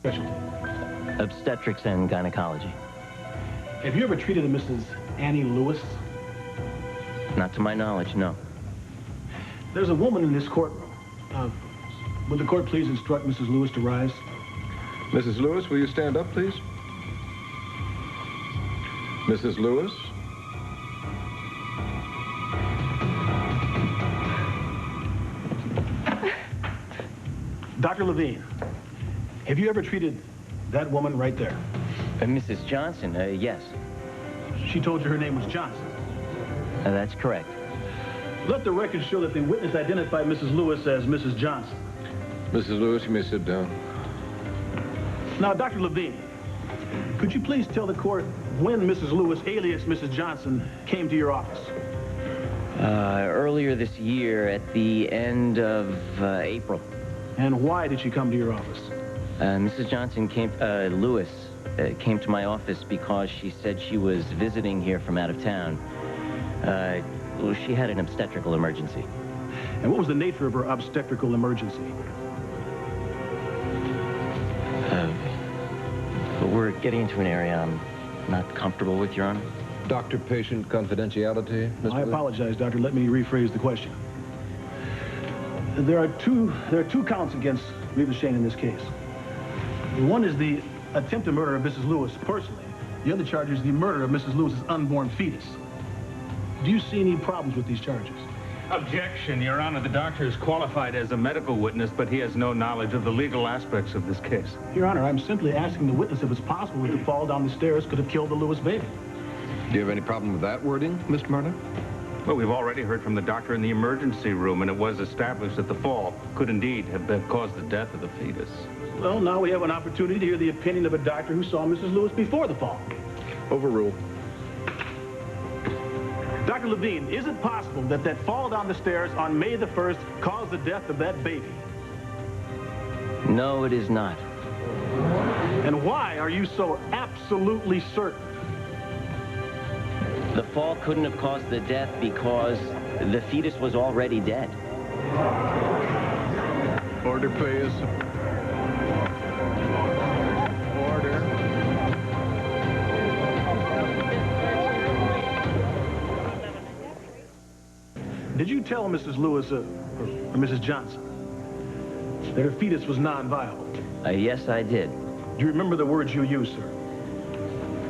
Specialty? Obstetrics and gynecology. Have you ever treated a Mrs. Annie Lewis? Not to my knowledge, no. There's a woman in this courtroom. Would the court please instruct Mrs. Lewis to rise? Mrs. Lewis, will you stand up, please? Mrs. Lewis? Dr. Levine, have you ever treated that woman right there? Mrs. Johnson, yes. She told you her name was Johnson. That's correct. Let the record show that the witness identified Mrs. Lewis as Mrs. Johnson. Mrs. Lewis, you may sit down. Now, Dr. Levine, could you please tell the court when Mrs. Lewis, alias Mrs. Johnson, came to your office? Earlier this year, at the end of April. And why did she come to your office? Mrs. Johnson Lewis came to my office because she said she was visiting here from out of town. Well, she had an obstetrical emergency. And what was the nature of her obstetrical emergency? We're getting into an area I'm not comfortable with, Your Honor. Doctor-patient confidentiality, Mr. I apologize, Doctor. Let me rephrase the question. There are two counts against Reva Shane in this case. One is the attempted murder of Mrs. Lewis personally. The other charge is the murder of Mrs. Lewis's unborn fetus. Do you see any problems with these charges? Objection, Your Honor. The doctor is qualified as a medical witness, but he has no knowledge of the legal aspects of this case. Your Honor, I'm simply asking the witness if it's possible that the fall down the stairs could have killed the Lewis baby. Do you have any problem with that wording, Mr. Martin? Well, we've already heard from the doctor in the emergency room, and it was established that the fall could indeed have caused the death of the fetus. Well, now we have an opportunity to hear the opinion of a doctor who saw Mrs. Lewis before the fall. Overruled. Dr. Levine, is it possible that that fall down the stairs on May the 1st caused the death of that baby? No, it is not. And why are you so absolutely certain? The fall couldn't have caused the death because the fetus was already dead. Order, please. Order. Did you tell Mrs. Lewis, or Mrs. Johnson, that her fetus was non-viable? Yes, I did. Do you remember the words you used, sir?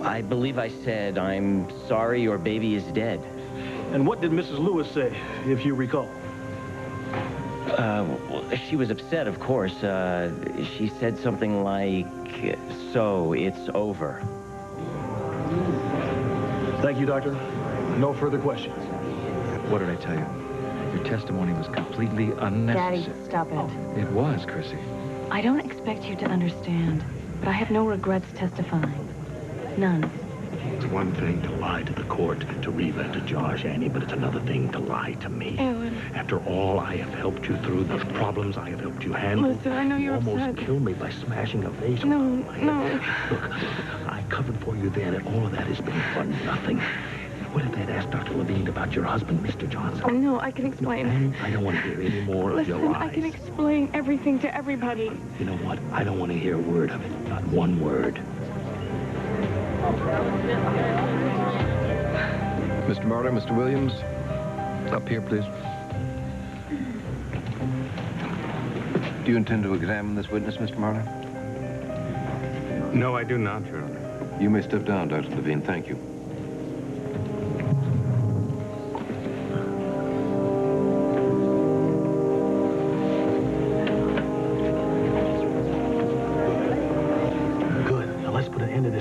I believe I said, "I'm sorry your baby is dead." And what did Mrs. Lewis say, if you recall? Well, she was upset, of course. She said something like, "So, it's over." Thank you, Doctor. No further questions. What did I tell you? Your testimony was completely unnecessary. Daddy, stop it. It was, Chrissy. I don't expect you to understand, but I have no regrets testifying. None. It's one thing to lie to the court, to Reva, and to Josh, Annie, but it's another thing to lie to me. Ellen. After all I have helped you through, the problems I have helped you handle. Listen, I know you're almost upset. killed me by smashing a vase No, on my head. no. Look, I covered for you then, and all of that has been for nothing. What if they'd asked Dr. Levine about your husband, Mr. Johnson? No, I can explain. No, Annie, I don't want to hear any more of Listen, your lies. I can explain everything to everybody. You know what? I don't want to hear a word of it. Not one word. Mr. Martyr, Mr. Williams, up here, please. Do you intend to examine this witness, Mr. Martyr? No, I do not, Your Honor. You may step down, Dr. Levine. Thank you.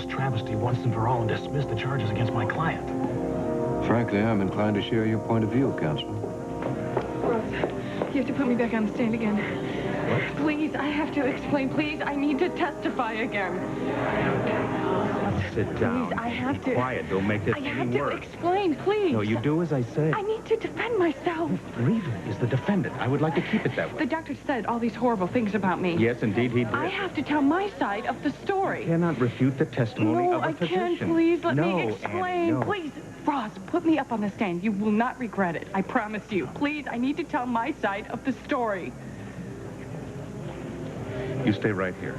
Travesty once and for all and dismiss the charges against my client. Frankly, I'm inclined to share your point of view, Counselor. Ross, you have to put me back on the stand again. What? Please, I have to explain. Please, I need to testify again. Sit down. Please, I have to. Quiet. Don't make this I any have to worse. explain, please. No, you do as I say. I need to defend myself. Reva is the defendant. I would like to keep it that way. The doctor said all these horrible things about me. Yes, indeed, he did. I have to tell my side of the story. You cannot refute the testimony No, of a I physician. can't. Please, let No, me explain. Annie, no. Please, Ross, put me up on the stand. You will not regret it. I promise you. Please, I need to tell my side of the story. You stay right here.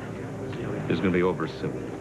is going to be over soon.